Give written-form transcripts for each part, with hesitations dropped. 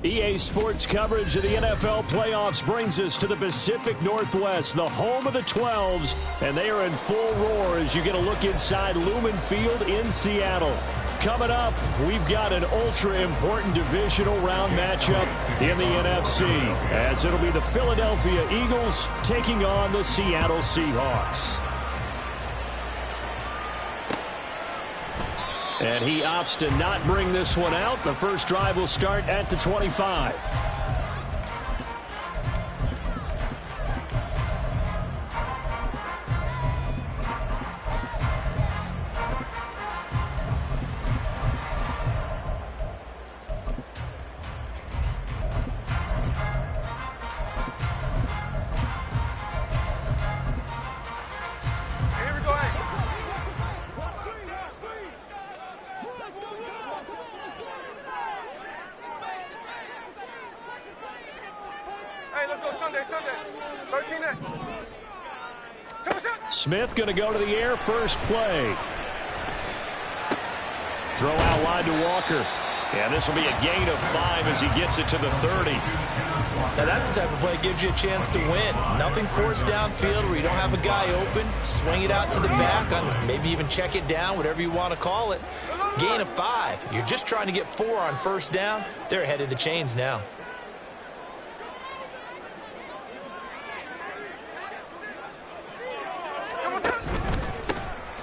EA Sports coverage of the NFL playoffs brings us to the Pacific Northwest, the home of the 12s, and they are in full roar as you get a look inside Lumen Field in Seattle. Coming up, we've got an ultra-important divisional round matchup in the NFC, as it'll be the Philadelphia Eagles taking on the Seattle Seahawks. And he opts to not bring this one out. The first drive will start at the 25. Smith going to go to the air first play. Throw out wide to Walker. And this will be a gain of 5 as he gets it to the 30. Now that's the type of play that gives you a chance to win. Nothing forced downfield where you don't have a guy open. Swing it out to the back, maybe even check it down, whatever you want to call it. Gain of 5. You're just trying to get 4 on first down. They're ahead of the chains now.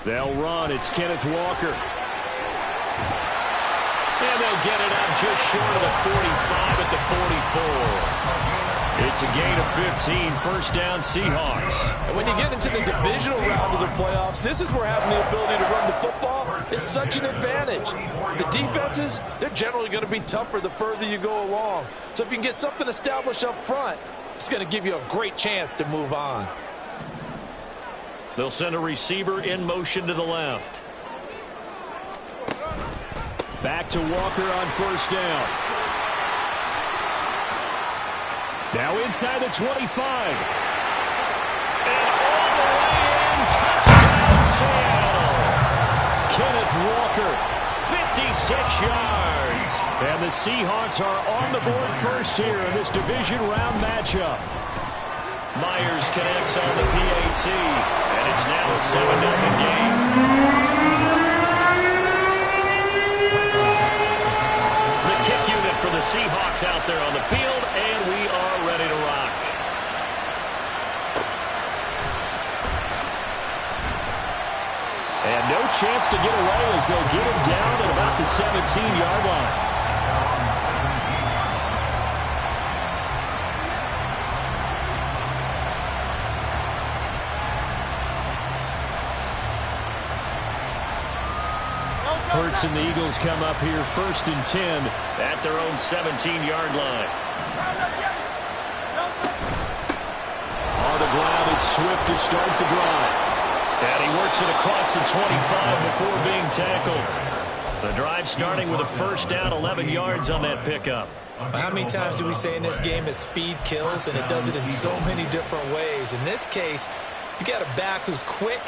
They'll run. It's Kenneth Walker. And they'll get it out just short of the 45 at the 44. It's a gain of 15. First down, Seahawks. And when you get into the divisional round of the playoffs, this is where having the ability to run the football is such an advantage. The defenses, they're generally going to be tougher the further you go along. So if you can get something established up front, it's going to give you a great chance to move on. They'll send a receiver in motion to the left. Back to Walker on first down. Now inside the 25. And all the way in, touchdown Seattle. Kenneth Walker, 56 yards. And the Seahawks are on the board first here in this division round matchup. Myers connects on the PAT, and it's now a 7-0 game. The kick unit for the Seahawks out there on the field, and we are ready to rock. And no chance to get away as they'll get him down at about the 17-yard line. Hurts and the Eagles come up here first and 10 at their own 17-yard line. On the ground, it's Swift to start the drive. And he works it across the 25 before being tackled. The drive starting with a first down, 11 yards on that pickup. How many times do we say in this game that speed kills, and it does it in so many different ways? In this case, you got a back who's quick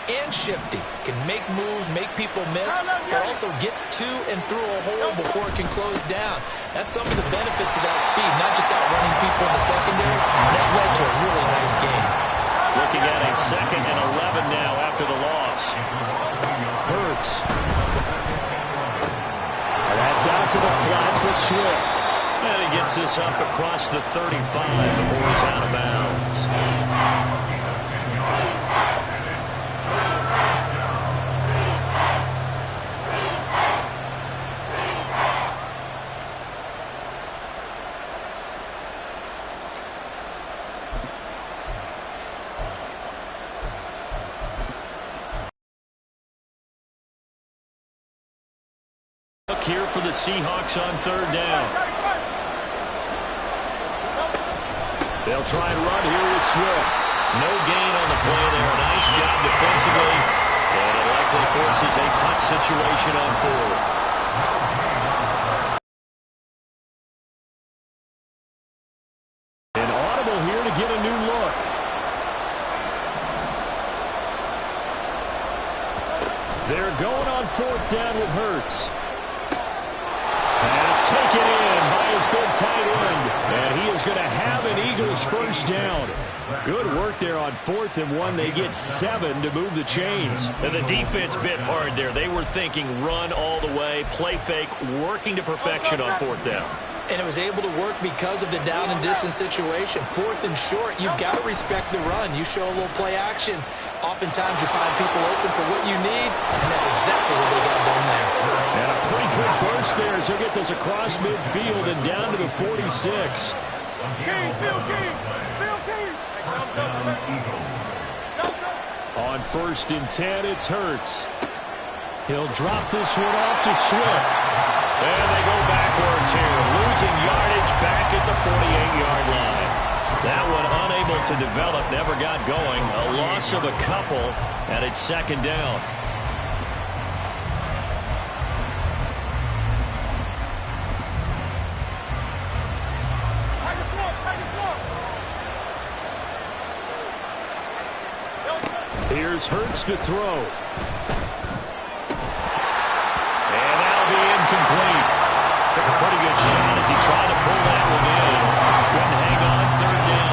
and shifty, can make moves, make people miss, but also gets to and through a hole before it can close down. That's some of the benefits of that speed, not just outrunning people in the secondary. That led to a really nice game. Looking at a 2nd and 11 now after the loss. Hurts. That's out to the flat for Swift. And he gets this up across the 35 before he's out of bounds. Here for the Seahawks on third down. They'll try and run here with Swift. No gain on the play there. Nice job defensively. And it likely forces a punt situation on 4th. An audible here to get a new look. They're going on 4th down with Hurts. Pass taken in by his big tight first down. Good work there on 4th and 1. They get 7 to move the chains. And the defense bit hard there. They were thinking run all the way, play fake, working to perfection on 4th down. And it was able to work because of the down and distance situation. 4th and short, you've got to respect the run. You show a little play action. Oftentimes you find people open for what you need, and that's exactly what they got done there. And a pretty good burst there as he'll get this across midfield and down to the 46. On 1st and 10, it's Hurts. He'll drop this one off to Swift. And they go backwards here, losing yardage back at the 48-yard line. That one unable to develop, never got going. A loss of a couple, and it's 2nd down. Here's Hurts to throw. And that'll be incomplete. Took a pretty good shot as he tried to pull that one in. Couldn't hang on, 3rd down.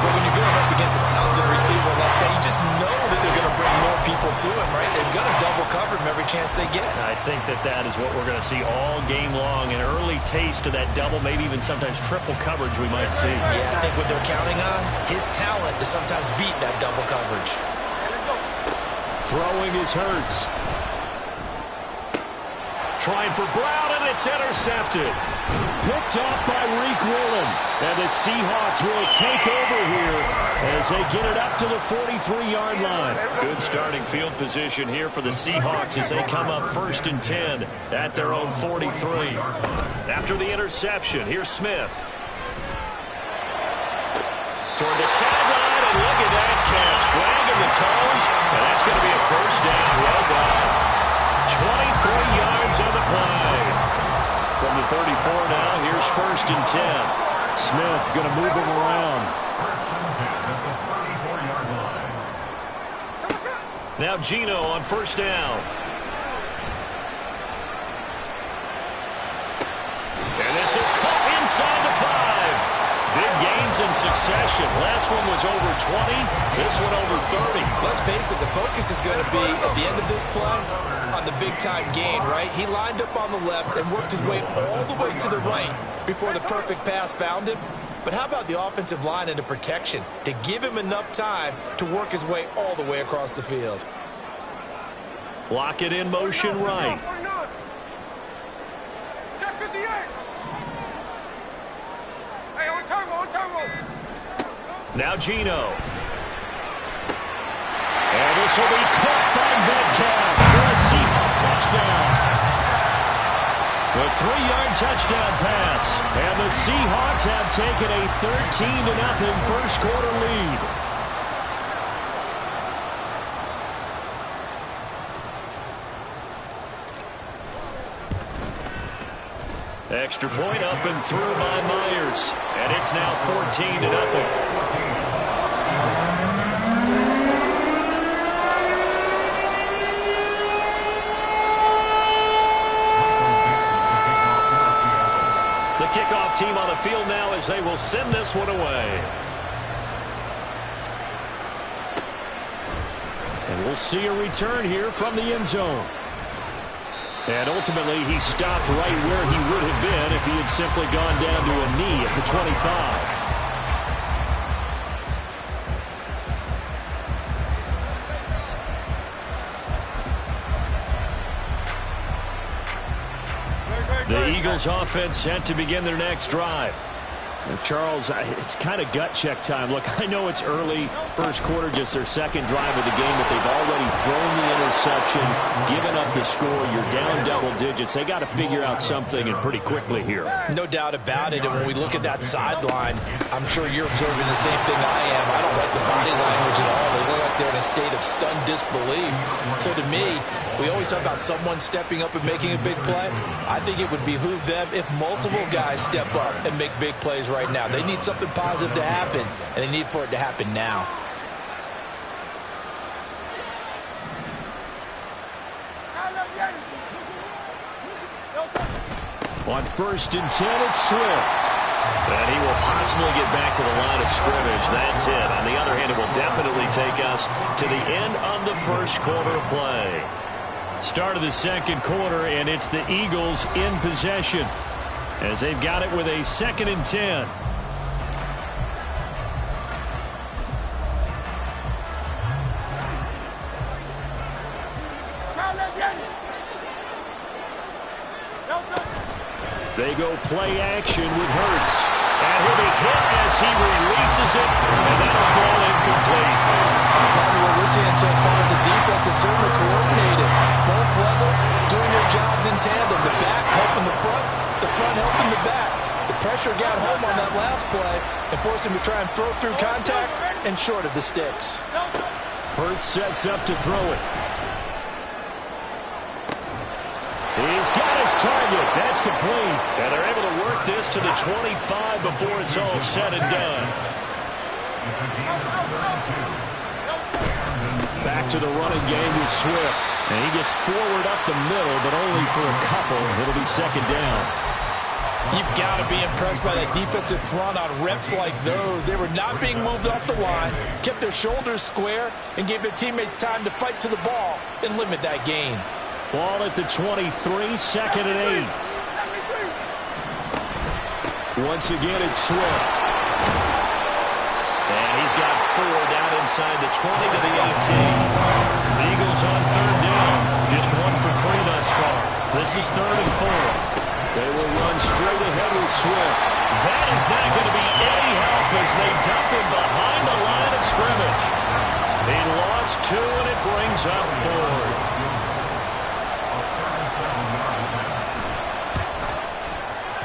Well, when you're going up against a talented receiver like that, you just know that they're going to bring more people to him, right? They're going to double cover him every chance they get. I think that is what we're going to see all game long. An early taste of that double, maybe even sometimes triple coverage we might see. Yeah, I think what they're counting on, his talent to sometimes beat that double coverage. Throwing is Hurts. Trying for Brown, and it's intercepted. Picked off by Reek Willen. And the Seahawks will take over here as they get it up to the 43-yard line. Good starting field position here for the Seahawks as they come up 1st and 10 at their own 43. After the interception, here's Smith. Toward the sideline, and look at that catch. Dragging the toes, and that's going to be a 1st down. Well done. 23 yards on the play. From the 34 now, here's 1st and 10. Smith going to move him around. Now Gino on 1st down. And this is caught inside the 5. Big gains in succession. Last one was over 20. This one over 30. Let's face it, the focus is going to be at the end of this play on the big-time gain, right? He lined up on the left and worked his way all the way to the right before the perfect pass found him. But how about the offensive line into protection to give him enough time to work his way all the way across the field? Lock it in motion right. Now Gino. And this will be caught by Metcalf for a Seahawks touchdown. The 3-yard touchdown pass. And the Seahawks have taken a 13-0 first quarter lead. Extra point up and through by Myers. And it's now 14-0. The kickoff team on the field now as they will send this one away. And we'll see a return here from the end zone. And ultimately, he stopped right where he would have been if he had simply gone down to a knee at the 25. The Eagles offense set to begin their next drive. Now, Charles, it's kind of gut check time. Look, I know it's early, first quarter, just their second drive of the game, but they've already thrown the interception, given up the score. You're down double digits. They got to figure out something, and pretty quickly here. No doubt about it. And when we look at that sideline, I'm sure you're observing the same thing I am. I don't like the body language at all. They look like they're in a state of stunned disbelief. So to me, we always talk about someone stepping up and making a big play. I think it would behoove them if multiple guys step up and make big plays right now. They need something positive to happen, and they need for it to happen now. On 1st and 10, it's Swift. And he will possibly get back to the line of scrimmage. That's it. On the other hand, it will definitely take us to the end of the first quarter of play. Start of the second quarter, and it's the Eagles in possession as they've got it with a 2nd and 10. They go play action with Hurts. And he'll be hit as he releases it, and that'll fall incomplete. Part of what we're seeing so far is the defense is certainly coordinated. Both levels doing their jobs in tandem. The back helping the front helping the back. The pressure got home on that last play and forced him to try and throw through contact and short of the sticks. Hurts sets up to throw it. He's got his target. That's complete. And they're able to work this to the 25 before it's all said and done. Back to the running game with Swift. And he gets forward up the middle, but only for a couple. It'll be 2nd down. You've got to be impressed by that defensive front on reps like those. They were not being moved off the line, kept their shoulders square, and gave their teammates time to fight to the ball and limit that gain. Ball at the 23, 2nd and 8. Once again, it's Swift. And he's got 4 down inside the 20 to the 18. Eagles on 3rd down. Just 1 for 3 thus far. This is 3rd and 4. They will run straight ahead with Swift. That is not going to be any help as they dump him behind the line of scrimmage. He lost 2, and it brings up 4th.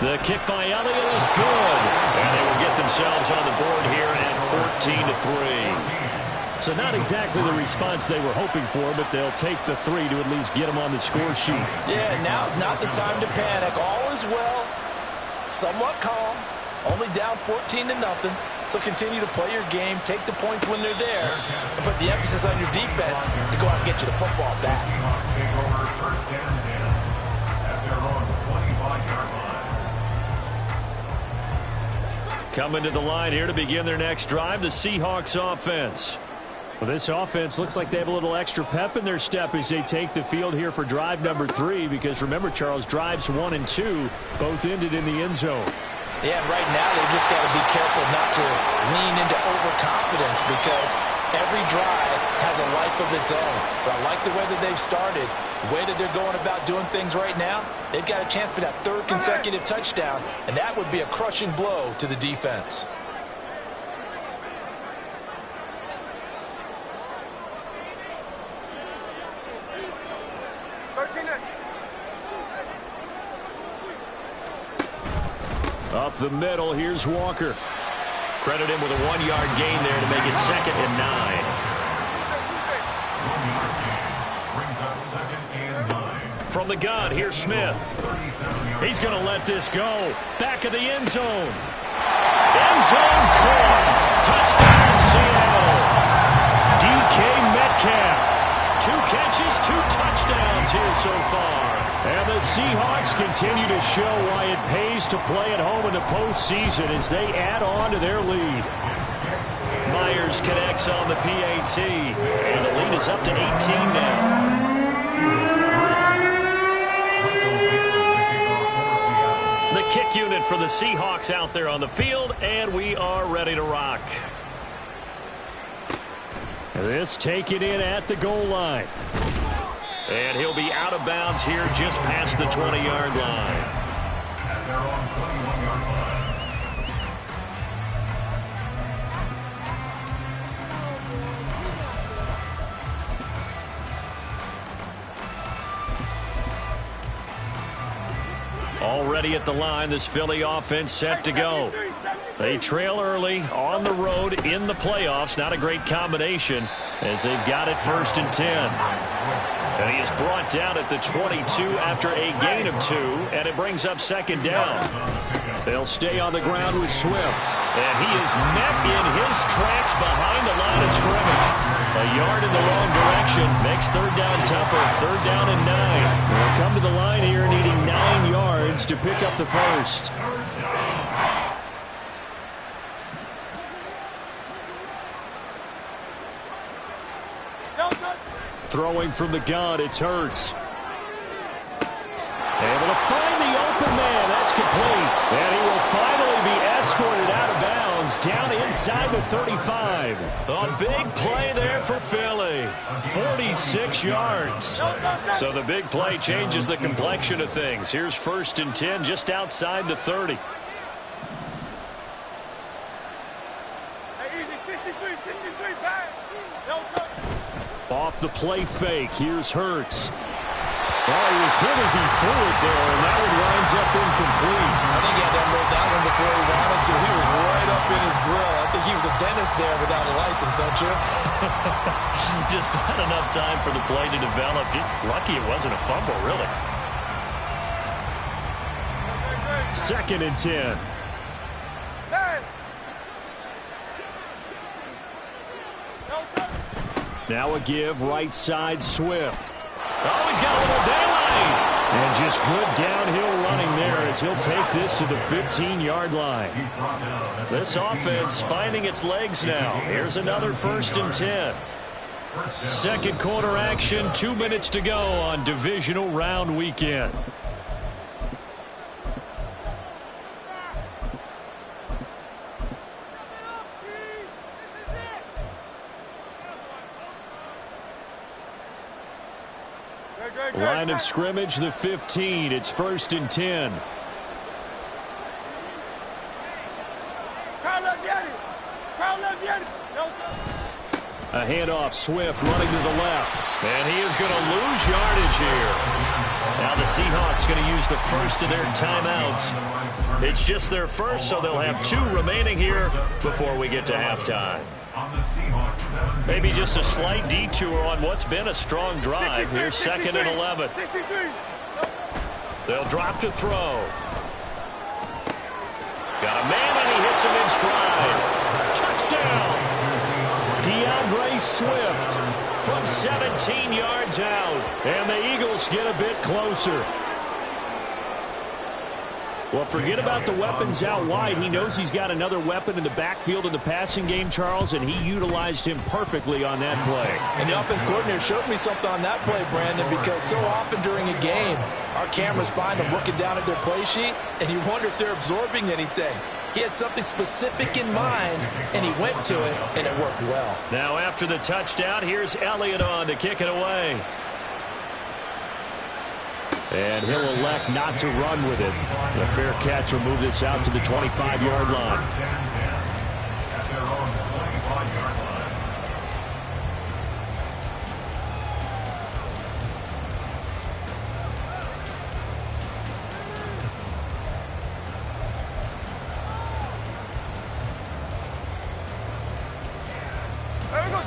The kick by Elliott is good. And they will get themselves on the board here at 14-3. So not exactly the response they were hoping for, but they'll take the 3 to at least get them on the score sheet. Yeah, now's not the time to panic. All is well, somewhat calm, only down 14-0. So continue to play your game, take the points when they're there, and put the emphasis on your defense to go out and get you the football back. Coming to the line here to begin their next drive, the Seahawks offense. Well, this offense looks like they have a little extra pep in their step as they take the field here for drive number 3, because remember, Charles, drives 1 and 2 both ended in the end zone. Yeah, and right now they've just got to be careful not to lean into overconfidence, because every drive has a life of its own. But I like the way that they've started, the way that they're going about doing things right now. They've got a chance for that 3rd consecutive touchdown, and that would be a crushing blow to the defense. Up the middle, here's Walker. Credit him with a 1-yard gain there to make it 2nd and 9. From the gun, here's Smith. He's going to let this go. Back of the end zone. End zone caught. Touchdown, Seattle. DK Metcalf. 2 catches, 2 touchdowns here so far. And the Seahawks continue to show why it pays to play at home in the postseason as they add on to their lead. Myers connects on the PAT, and the lead is up to 18 now. The kick unit for the Seahawks out there on the field, and we are ready to rock. This taken in at the goal line. And he'll be out of bounds here just past the 20-yard line. Already at the line, this Philly offense set to go. They trail early on the road in the playoffs. Not a great combination as they've got it 1st and 10. And he is brought down at the 22 after a gain of 2, and it brings up 2nd down. They'll stay on the ground with Swift, and he is met in his tracks behind the line of scrimmage. A yard in the wrong direction makes 3rd down tougher. 3rd down and 9. They'll come to the line here needing 9 yards to pick up the 1st. Throwing from the gun, it's Hurts. Able to find the open man. That's complete. And he will finally be escorted out of bounds down inside the 35. A big play there for Philly. 46 yards. So the big play changes the complexion of things. Here's 1st and 10 just outside the 30. Off the play fake. Here's Hurts. Well, he was hit as he threw it there, and that one winds up incomplete. I think he had to unload that one before he wanted to. He was right up in his grill. I think he was a dentist there without a license, don't you? Just not enough time for the play to develop. Lucky it wasn't a fumble, really. 2nd and 10. Now a give, right side, Swift. Oh, he's got a little daylight. And just good downhill running there as he'll take this to the 15-yard line. This offense finding its legs now. Here's another 1st and 10. Second quarter action, 2 minutes to go on divisional round weekend. Line of scrimmage, the 15. It's 1st and 10. A handoff, Swift running to the left. And he is going to lose yardage here. Now the Seahawks going to use the first of their timeouts. It's just their first, so they'll have 2 remaining here before we get to halftime. Maybe just a slight detour on what's been a strong drive. Here's 2nd and 11. They'll drop to throw. Got a man, and he hits him in stride. Touchdown! DeAndre Swift from 17 yards out. And the Eagles get a bit closer. Well, forget about the weapons out wide. He knows he's got another weapon in the backfield in the passing game, Charles, and he utilized him perfectly on that play. And the offense coordinator showed me something on that play, Brandon, because so often during a game, our cameras find them looking down at their play sheets, and you wonder if they're absorbing anything. He had something specific in mind, and he went to it, and it worked well. Now after the touchdown, here's Elliott on to kick it away. And he'll elect not to run with it. The fair catch will move this out to the 25-yard line.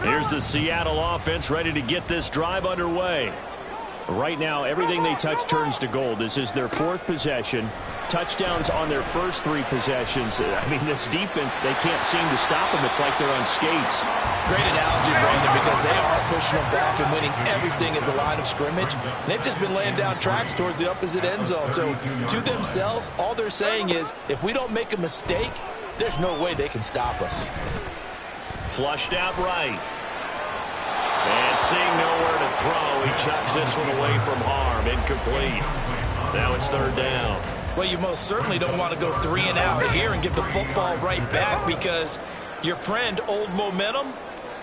Here's the Seattle offense ready to get this drive underway. Right now, everything they touch turns to gold. This is their 4th possession. Touchdowns on their first 3 possessions. I mean, this defense, they can't seem to stop them. It's like they're on skates. Great analogy, Brandon, because they are pushing them back and winning everything at the line of scrimmage. They've just been laying down tracks towards the opposite end zone. So, to themselves, all they're saying is, if we don't make a mistake, there's no way they can stop us. Flushed out right. And seeing nowhere to throw, he chucks this one away from harm. Incomplete. Now it's 3rd down. Well, you most certainly don't want to go 3 and out here and give the football right back, because your friend, Old Momentum,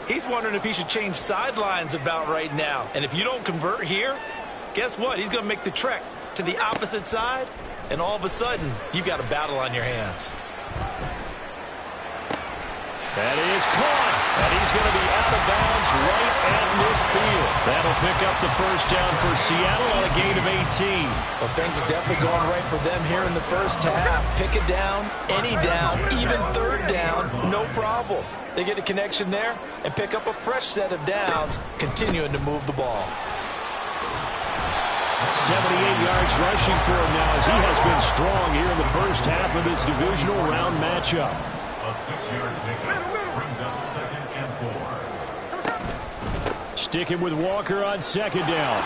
he's wondering if he should change sidelines about right now. And if you don't convert here, guess what? He's going to make the trek to the opposite side, and all of a sudden, you've got a battle on your hands. That is caught, and he's going to be out of bounds right at midfield. That'll pick up the first down for Seattle on a gain of 18. Well, things are definitely going right for them here in the first half. Pick a down, any down, even 3rd down, no problem. They get a connection there and pick up a fresh set of downs, continuing to move the ball. 78 yards rushing for him now as he has been strong here in the first half of this divisional round matchup. A 6-yard pickup brings up 2nd and 4. Sticking with Walker on 2nd down.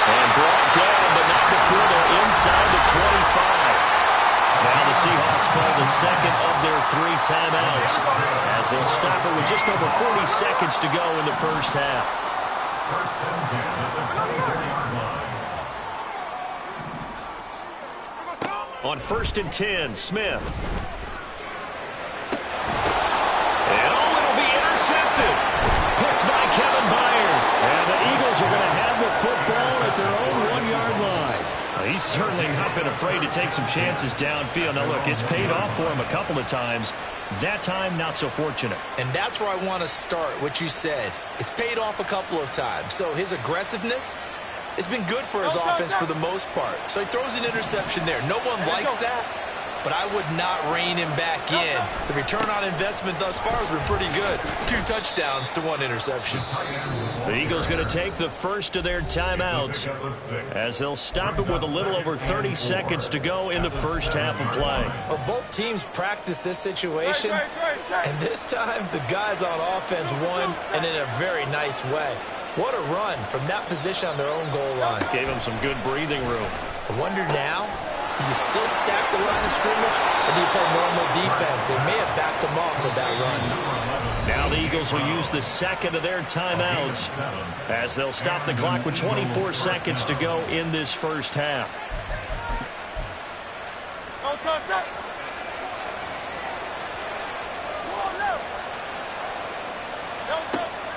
And brought down, but not before they're inside the 25. Now the Seahawks call the the second of their 3 timeouts, as they'll stop it with just over 40 seconds to go in the first half. First and 10 at the 23-yard line. On 1st and 10, Smith. Picked by Kevin Byard. And the Eagles are going to have the football at their own 1-yard line. He's certainly not been afraid to take some chances downfield. Now, look, it's paid off for him a couple of times. That time, not so fortunate. And that's where I want to start, what you said. It's paid off a couple of times. So his aggressiveness has been good for his offense for the most part. So he throws an interception there. No one likes that, but I would not rein him back in. The return on investment thus far has been pretty good. 2 touchdowns to 1 interception. The Eagles going to take the first of their timeouts as they'll stop it with a little over 30 seconds to go in the first half of play. Well, both teams practice this situation, and this time the guys on offense won, and in a very nice way. What a run from that position on their own goal line. Gave them some good breathing room. I wonder now, do you still stack the line of scrimmage, or do you play normal defense? They may have backed them off with that run. Now the Eagles will use the second of their timeouts as they'll stop the clock with 24 seconds to go in this first half.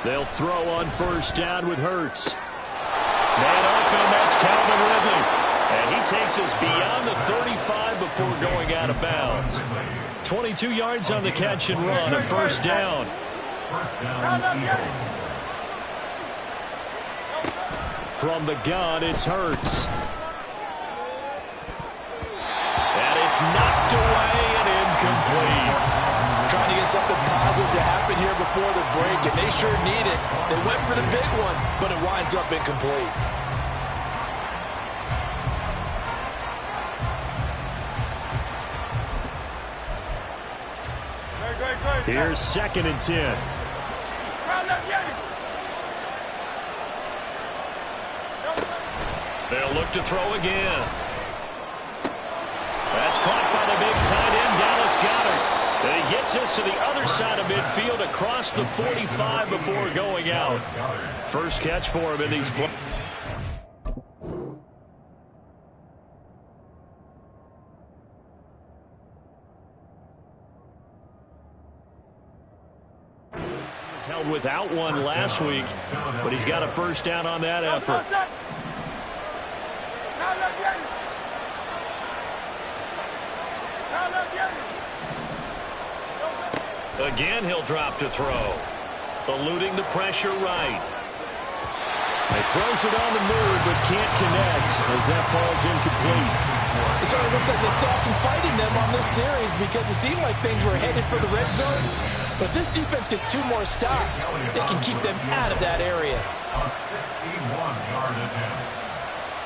They'll throw on first down with Hurts. Man open, that's Calvin Ridley. And he takes us beyond the 35 before going out of bounds. 22 yards on the catch and run, a first down. From the gun, it's Hurts. And it's knocked away and incomplete. Trying to get something positive to happen here before the break, and they sure need it. They went for the big one, but it winds up incomplete. Here's 2nd and 10. They'll look to throw again. That's caught by the big tight end, Dallas Goedert. And he gets us to the other side of midfield across the 45 before going out. First catch for him in these plays. Held without one last week, but he's got a first down on that effort. Again, he'll drop to throw. Eluding the pressure right. He throws it on the move, but can't connect as that falls incomplete. It certainly looks like they still have some fight in them on this series because it seemed like things were headed for the red zone. But this defense gets 2 more stops. They can keep them out of that area. A 61-yard attempt.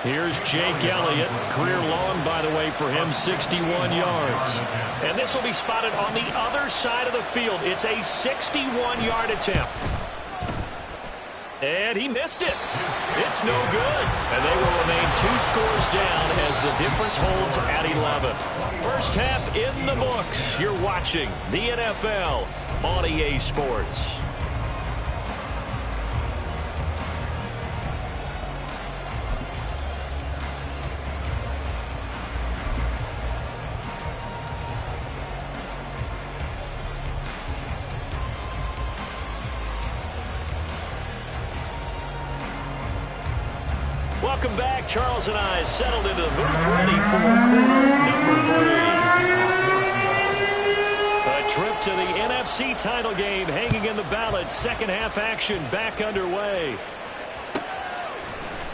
Here's Jake Elliott. Career long, by the way, for him, 61 yards. And this will be spotted on the other side of the field. It's a 61-yard attempt. And he missed it. It's no good. And they will remain 2 scores down as the difference holds at 11. First half in the books. You're watching the NFL on EA Sports. Welcome back. Charles and I settled into the booth ready for quarter number 3. A trip to the NFC title game hanging in the balance. Second half action back underway.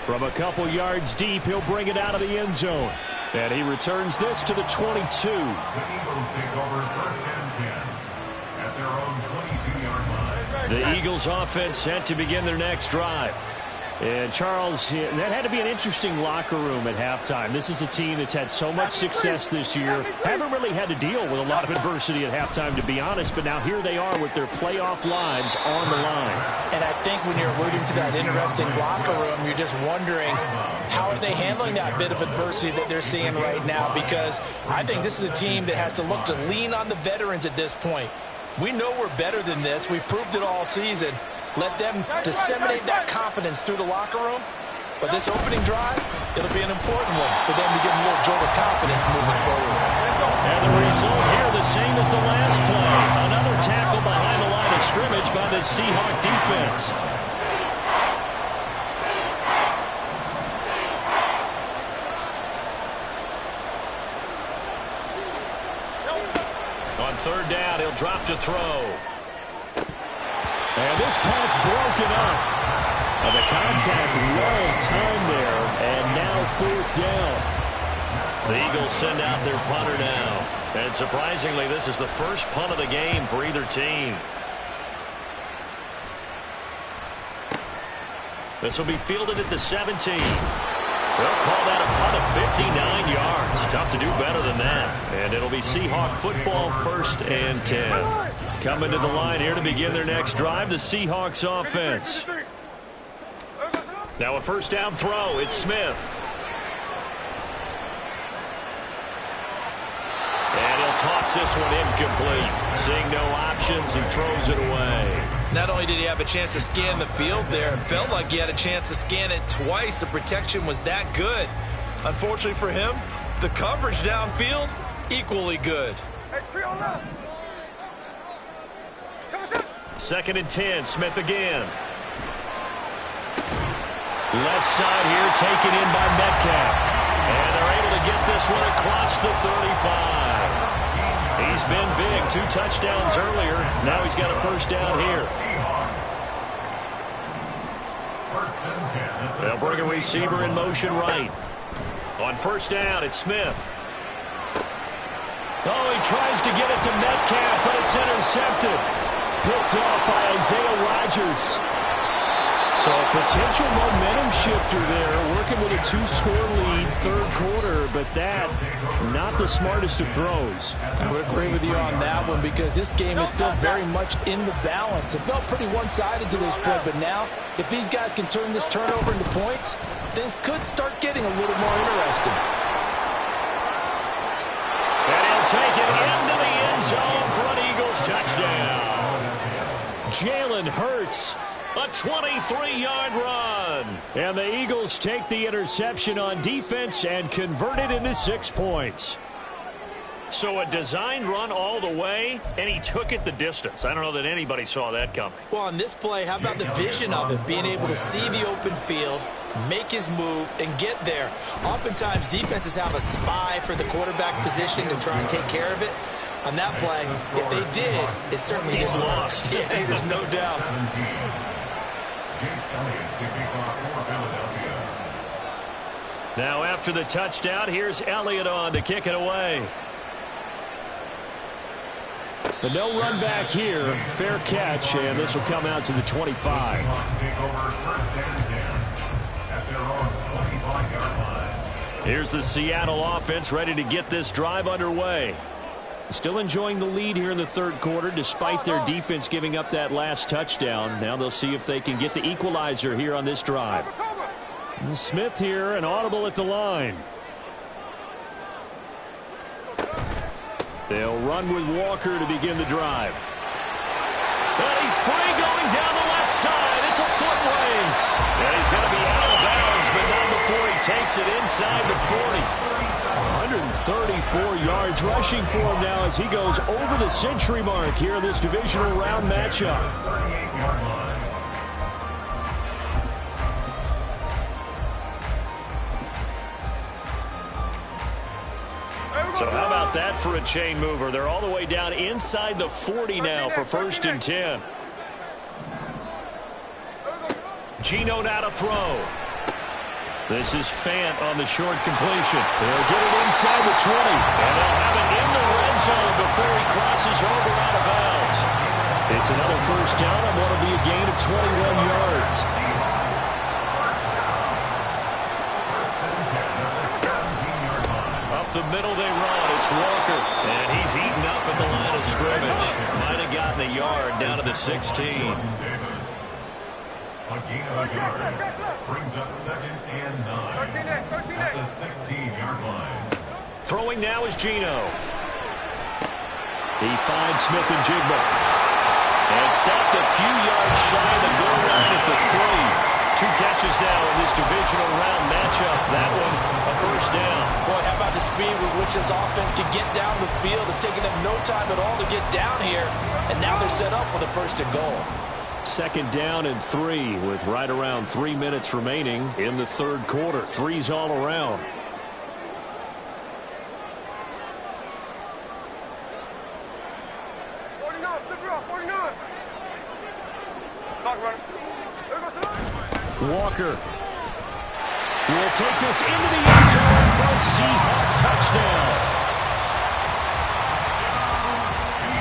From a couple yards deep, he'll bring it out of the end zone. And he returns this to the 22. The Eagles take over 1st and 10 at their own 22-yard line. The Eagles offense set to begin their next drive. And, Charles, that had to be an interesting locker room at halftime. This is a team that's had so much success this year. Haven't really had to deal with a lot of adversity at halftime, to be honest. But now here they are with their playoff lives on the line. And I think when you're alluding to that interesting locker room, you're just wondering how are they handling that bit of adversity that they're seeing right now, because I think this is a team that has to look to lean on the veterans at this point. We know we're better than this. We've proved it all season. Let them disseminate that confidence through the locker room. But this opening drive, it'll be an important one for them to get a little jolt of confidence moving forward. And the result here, the same as the last play. Another tackle behind the line of scrimmage by the Seahawk defense. On third down, he'll drop to throw. And this pass broken up. The contact well timed there, and now fourth down. The Eagles send out their punter now. And surprisingly, this is the first punt of the game for either team. This will be fielded at the 17. They'll call that a punt of 59 yards. Tough to do better than that. And it'll be Seahawk football, 1st and 10. Coming to the line here to begin their next drive, the Seahawks offense. Now a first down throw. It's Smith. And he'll toss this one incomplete. Seeing no options, he throws it away. Not only did he have a chance to scan the field there, it felt like he had a chance to scan it twice. The protection was that good. Unfortunately for him, the coverage downfield, equally good. 2nd and 10, Smith again. Left side here taken in by Metcalf. And they're able to get this one across the 35. He's been big, 2 touchdowns earlier. Now he's got a first down here. They'll bring a receiver in motion right. On first down, it's Smith. Oh, he tries to get it to Metcalf, but it's intercepted. Picked off by Isaiah Rodgers. So a potential momentum shifter there, working with a 2-score lead, 3rd quarter, but that, not the smartest of throws. I would agree with you on that one, because this game is still very much in the balance. It felt pretty one-sided to this point, but now, if these guys can turn this turnover into points, things could start getting a little more interesting. And he'll take it into the end zone for an Eagles touchdown. Jalen Hurts, a 23-yard run. And the Eagles take the interception on defense and convert it into 6 points. So a designed run all the way, and he took it the distance. I don't know that anybody saw that coming. Well, on this play, how about the vision of it? Being able to see the open field, make his move, and get there. Oftentimes, defenses have a spy for the quarterback position to try and take care of it. On that play, if they did, it certainly didn't work. Yeah, there's no doubt. Now after the touchdown, here's Elliott on to kick it away. But no run back here. Fair catch, and this will come out to the 25. Here's the Seattle offense ready to get this drive underway. Still enjoying the lead here in the 3rd quarter despite their defense giving up that last touchdown. Now they'll see if they can get the equalizer here on this drive. And Smith here, an audible at the line. They'll run with Walker to begin the drive. And he's free going down the left side. It's a foot race. And he's going to be out of bounds, but not before he takes it inside the 40. 134 yards rushing for him now as he goes over the century mark here in this divisional round matchup. So how about that for a chain mover? They're all the way down inside the 40 now for 1st and 10. Geno now to throw. This is Fant on the short completion. They'll get it inside the 20. And they'll have it in the red zone before he crosses over out of bounds. It's another first down on what will be a gain of 21 yards. the middle they run. It's Walker. And he's eaten up at the line of scrimmage. Might have gotten a yard down to the 16. A gain of a yard. Brings up 2nd and 9. At the 16-yard line. Throwing now is Geno. He finds Smith and Jigba. And stopped a few yards shy of the goal line at the 3. 2 catches now in this divisional round matchup. That one, a first down. Boy, how about the speed with which this offense can get down the field? It's taken them no time at all to get down here. And now they're set up with a 1st and goal. 2nd down and 3 with right around 3 minutes remaining in the 3rd quarter. 3s all around. Walker will take this into the end zone for a Seahawk touchdown.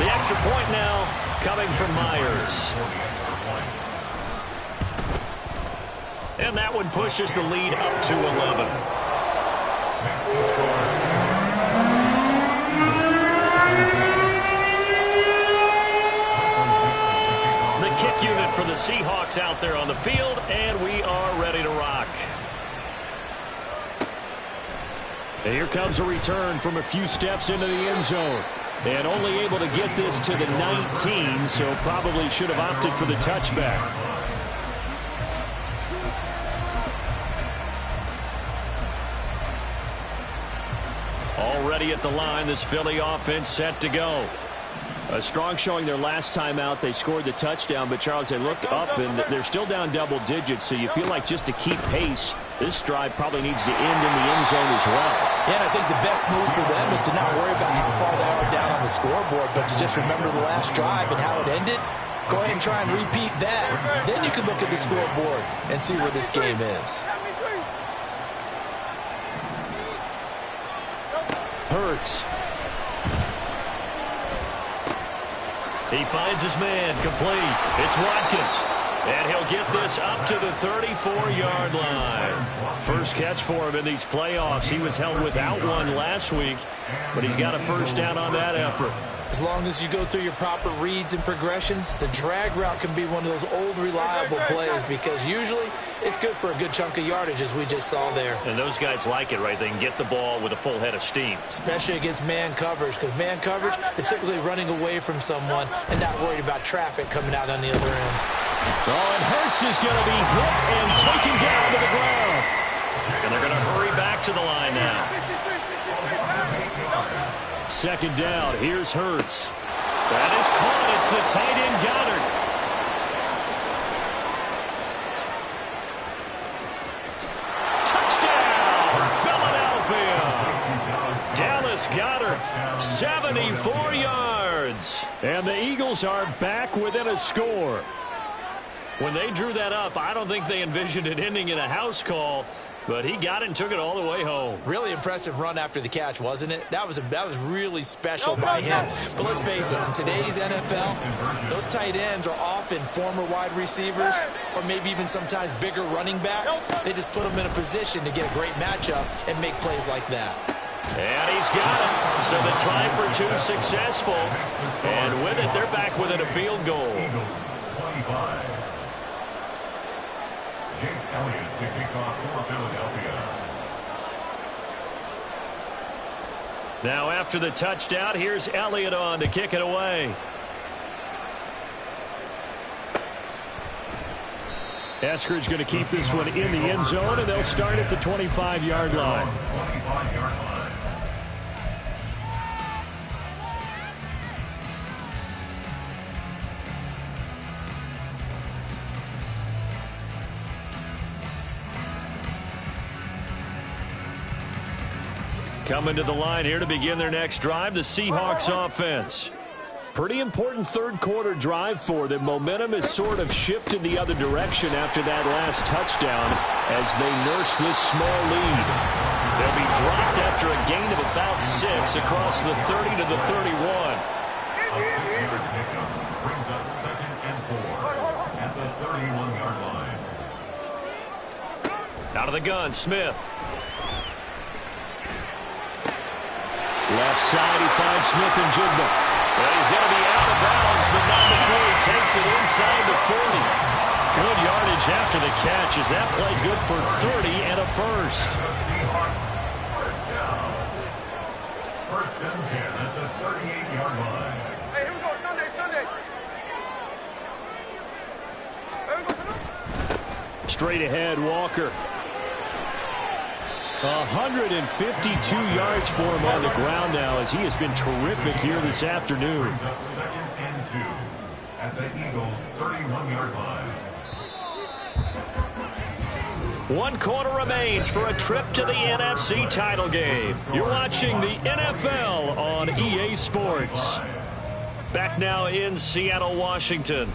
The extra point now coming from Myers. And that one pushes the lead up to 11. The kick unit for the Seahawks out there on the field, and we are ready to rock. And here comes a return from a few steps into the end zone. And only able to get this to the 19, so probably should have opted for the touchback. Already at the line, this Philly offense set to go. A strong showing their last time out. They scored the touchdown, but Charles, they look up and they're still down double digits, so you feel like just to keep pace, this drive probably needs to end in the end zone as well. Yeah, and I think the best move for them is to not worry about how far they are down on the scoreboard, but to just remember the last drive and how it ended. Go ahead and try and repeat that. Then you can look at the scoreboard and see where this game is. Hurts. He finds his man, complete. It's Watkins. And he'll get this up to the 34-yard line. First catch for him in these playoffs. He was held without one last week, but he's got a first down on that effort. As long as you go through your proper reads and progressions, the drag route can be one of those old reliable plays because usually it's good for a good chunk of yardage, as we just saw there. And those guys like it, right? They can get the ball with a full head of steam. Especially against man coverage, because man coverage, they're typically running away from someone and not worried about traffic coming out on the other end. Oh, and Hurts is going to be hit and taken down to the ground. And they're going to hurry back to the line now. 2nd down. Here's Hurts. That is caught. It's the tight end Goddard. Touchdown, Philadelphia. Dallas Goedert, 74 yards. And the Eagles are back within a score. When they drew that up, I don't think they envisioned it ending in a house call, but he got it and took it all the way home. Really impressive run after the catch, wasn't it? That was really special by him. But let's face it, in today's NFL, those tight ends are often former wide receivers or maybe even sometimes bigger running backs. They just put them in a position to get a great matchup and make plays like that. And he's got it. So the try for 2 successful. And with it, they're back within a field goal. Jake Elliott to kick off for Philadelphia. Now after the touchdown, here's Elliott on to kick it away. Eskridge going to keep this one in the end zone, and they'll start at the 25-yard line. 25-yard line. Coming to the line here to begin their next drive, the Seahawks offense. Pretty important 3rd quarter drive for them. Momentum has sort of shifted the other direction after that last touchdown as they nurse this small lead. They'll be dropped after a gain of about 6 across the 30 to the 31. A 6-yard pickup brings up 2nd and 4 at the 31-yard line. Out of the gun, Smith. Left side, he finds Smith and Jigba. Well, he's going to be out of bounds, but not before he takes it inside the 40. Good yardage after the catch as that play good for 30 and a first. First and 10 at the 38-yard line. Hey, here we go. Sunday. Straight ahead, Walker. 152 yards for him on the ground now as he has been terrific here this afternoon. Brings up second and 2 at the Eagles' 31-yard line. 1 quarter remains for a trip to the NFC title game. You're watching the NFL on EA Sports. Back now in Seattle, Washington.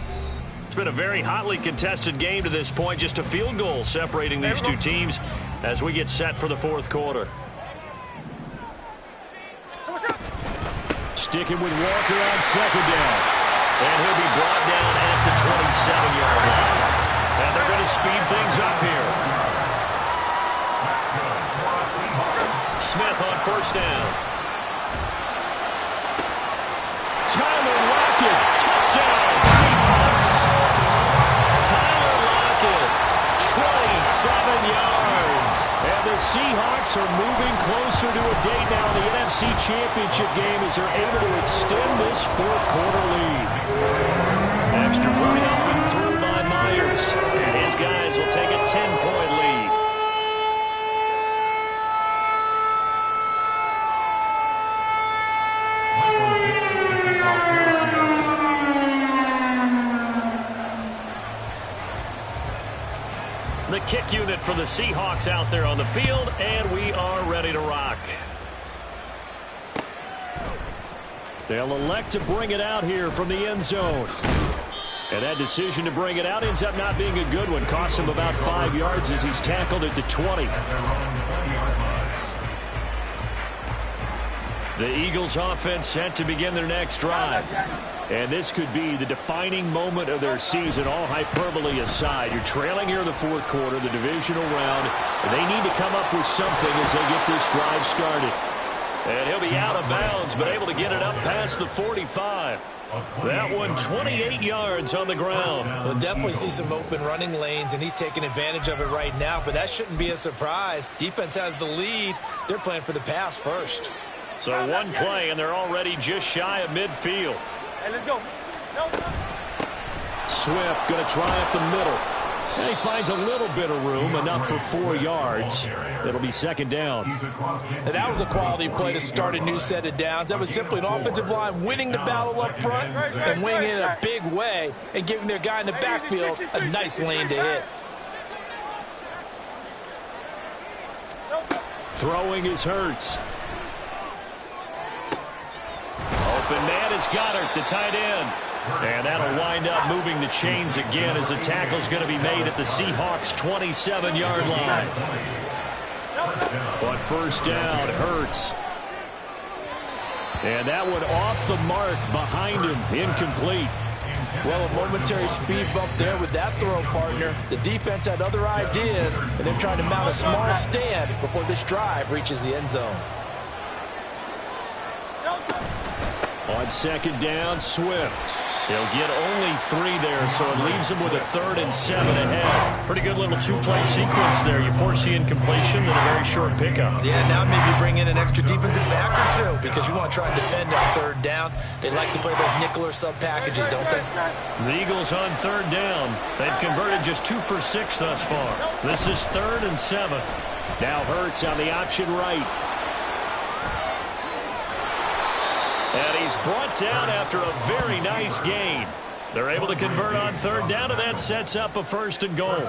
It's been a very hotly contested game to this point. Just a field goal separating these two teams as we get set for the fourth quarter. Sticking with Walker on second down. And he'll be brought down at the 27-yard line. And they're going to speed things up here. Smith on first down. Tyler Lockett, touchdown, Seahawks. Tyler Lockett, 27 yards. And the Seahawks are moving closer to a date now in the NFC Championship game as they're able to extend this fourth quarter lead. Extra point up and through by Myers. And his guys will take a 10-point lead. The kick unit for the Seahawks out there on the field, and we are ready to rock. They'll elect to bring it out here from the end zone. And that decision to bring it out ends up not being a good one. Costs him about 5 yards as he's tackled at the 20. The Eagles offense set to begin their next drive. And this could be the defining moment of their season, all hyperbole aside. You're trailing here in the fourth quarter, the divisional round, and they need to come up with something as they get this drive started. And he'll be out of bounds, but able to get it up past the 45. That one, 28 yards on the ground. We'll definitely see some open running lanes, and he's taking advantage of it right now, but that shouldn't be a surprise. Defense has the lead. They're playing for the pass first. So one play, and they're already just shy of midfield. Hey, let's go. Swift going to try up the middle. And he finds a little bit of room, enough for 4 yards. It'll be second down. And that was a quality play to start a new set of downs. That was simply an offensive line winning the battle up front and winning it in a big way and giving their guy in the backfield a nice lane to hit. Throwing is Hurts. Open man is Goddard, the tight end. And that'll wind up moving the chains again as the tackle's going to be made at the Seahawks' 27-yard line. But first down, Hurts. And that one off the mark behind him, incomplete. Well, a momentary speed bump there with that throw partner. The defense had other ideas, and they're trying to mount a small stand before this drive reaches the end zone. On second down, Swift. He'll get only 3 there, so it leaves him with a 3rd and 7 ahead. Pretty good little 2-play sequence there. You force the incompletion, then a very short pickup. Yeah, now maybe you bring in an extra defensive back or 2 because you want to try and defend on 3rd down. They like to play those nickel or sub packages, don't they? The Eagles on 3rd down. They've converted just 2 for 6 thus far. This is 3rd and 7. Now Hurts on the option right. And he's brought down after a very nice gain. They're able to convert on 3rd down, and that sets up a 1st and goal.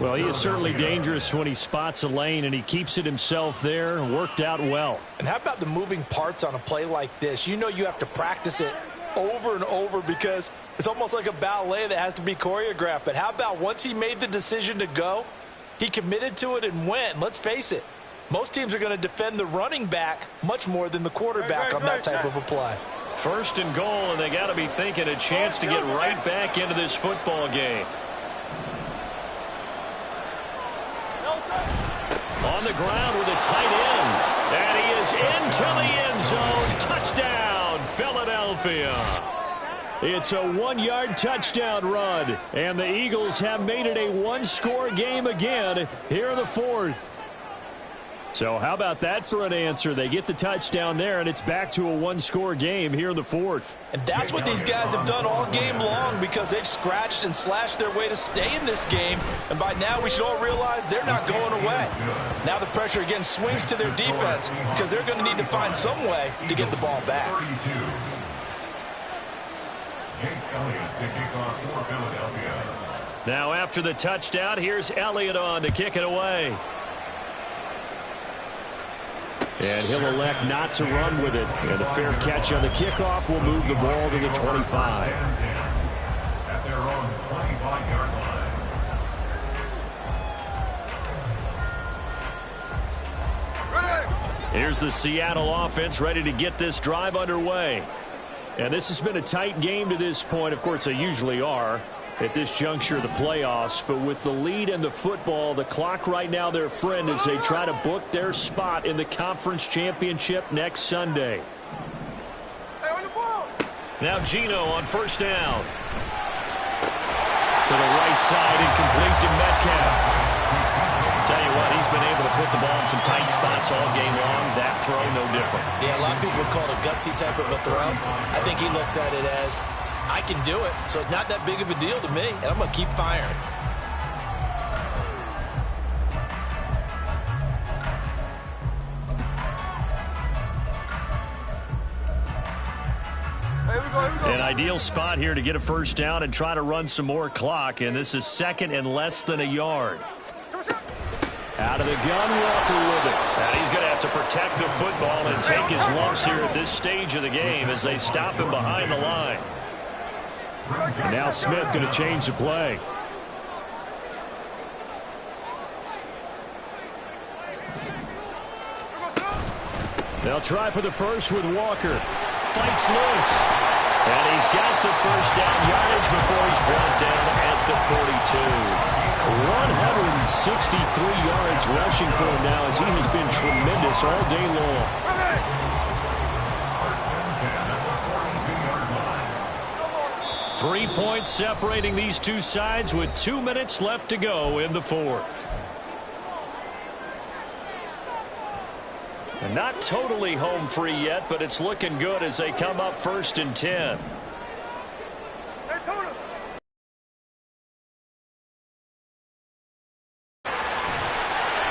Well, he is certainly dangerous when he spots a lane, and he keeps it himself there. Worked out well. And how about the moving parts on a play like this? You know you have to practice it over and over because it's almost like a ballet that has to be choreographed. But how about once he made the decision to go, he committed to it and went. Let's face it. Most teams are going to defend the running back much more than the quarterback on that type of a play. 1st and goal, and they got to be thinking a chance to get right back into this football game. On the ground with a tight end. And he is into the end zone. Touchdown, Philadelphia. It's a 1-yard touchdown run, and the Eagles have made it a one-score game again here in the fourth. So how about that for an answer? They get the touchdown there, and it's back to a one-score game here in the fourth. And that's what these guys have done all game long, because they've scratched and slashed their way to stay in this game. And by now, we should all realize they're not going away. Now the pressure again swings to their defense, because they're going to need to find some way to get the ball back. Now after the touchdown, here's Elliott on to kick it away. And he'll elect not to run with it. And a fair catch on the kickoff will move the ball to the 25. At their own 25-yard line. Here's the Seattle offense ready to get this drive underway. And this has been a tight game to this point. Of course, they usually are at this juncture of the playoffs. But with the lead in the football, the clock right now their friend as they try to book their spot in the conference championship next Sunday. Now Geno on first down. To the right side, incomplete to Metcalf. Tell you what, he's been able to put the ball in some tight spots all game long. That throw, no different. Yeah, a lot of people would call it a gutsy type of a throw. I think he looks at it as, I can do it, so it's not that big of a deal to me, and I'm going to keep firing. An ideal spot here to get a first down and try to run some more clock, and this is second and less than a yard. Out of the gun, Walker with it. And he's going to have to protect the football and take his lumps here at this stage of the game as they stop him behind the line. And now Smith going to change the play. They'll try for the first with Walker. Fights loose. And he's got the first down yardage before he's brought down at the 42. 163 yards rushing for him now as he has been tremendous all day long. 3 points separating these two sides with 2 minutes left to go in the fourth. And not totally home free yet, but it's looking good as they come up first and 10.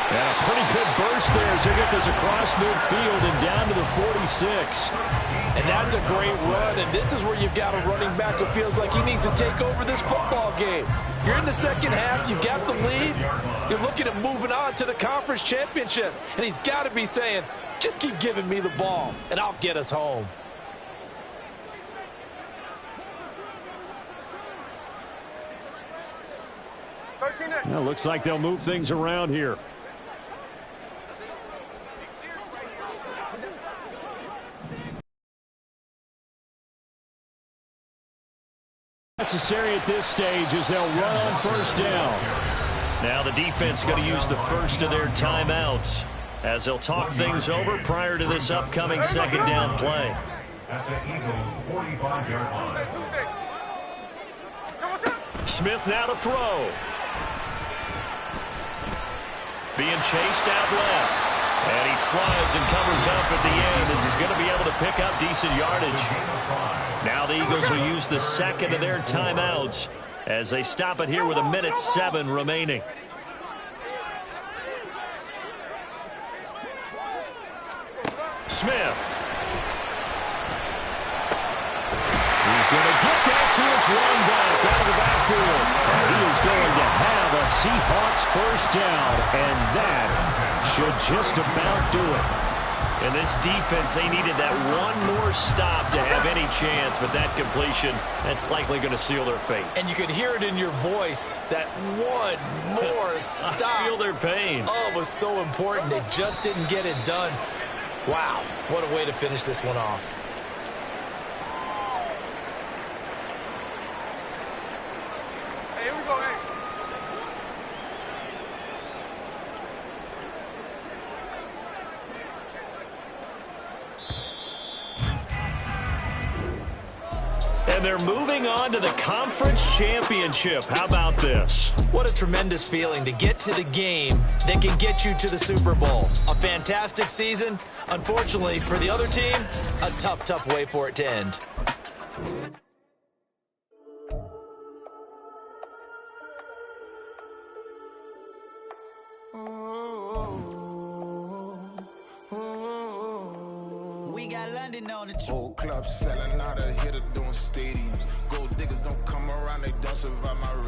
And a pretty good burst there as they get this across midfield and down to the 46. And that's a great run, and this is where you've got a running back who feels like he needs to take over this football game. You're in the second half, you've got the lead, you're looking at moving on to the conference championship, and he's got to be saying, just keep giving me the ball, and I'll get us home. Well, looks like they'll move things around here. Necessary at this stage as they'll run on first down. Now the defense going to use the first of their timeouts as they'll talk things over prior to this upcoming second down play. At the Eagles' 45-yard line. Smith now to throw. Being chased out left. And he slides and covers up at the end as he's going to be able to pick up decent yardage. Now the Eagles will use the second of their timeouts as they stop it here with 1:07 remaining. Smith. He's going to get that to his run back out of the backfield. And he is going to have a Seahawks first down, and that should just about do it. And this defense, they needed that one more stop to have any chance, but that completion, that's likely going to seal their fate. And you could hear it in your voice, that one more stop. I feel their pain. Oh, it was so important. They just didn't get it done. Wow, what a way to finish this one off. Hey, here we go, hey. And they're moving on to the conference championship. How about this? What a tremendous feeling to get to the game that can get you to the Super Bowl. A fantastic season. Unfortunately, for the other team, a tough, tough way for it to end. We got London on the Whole club selling out, a hitter doing stadiums. Gold diggers don't come around, they don't survive my race.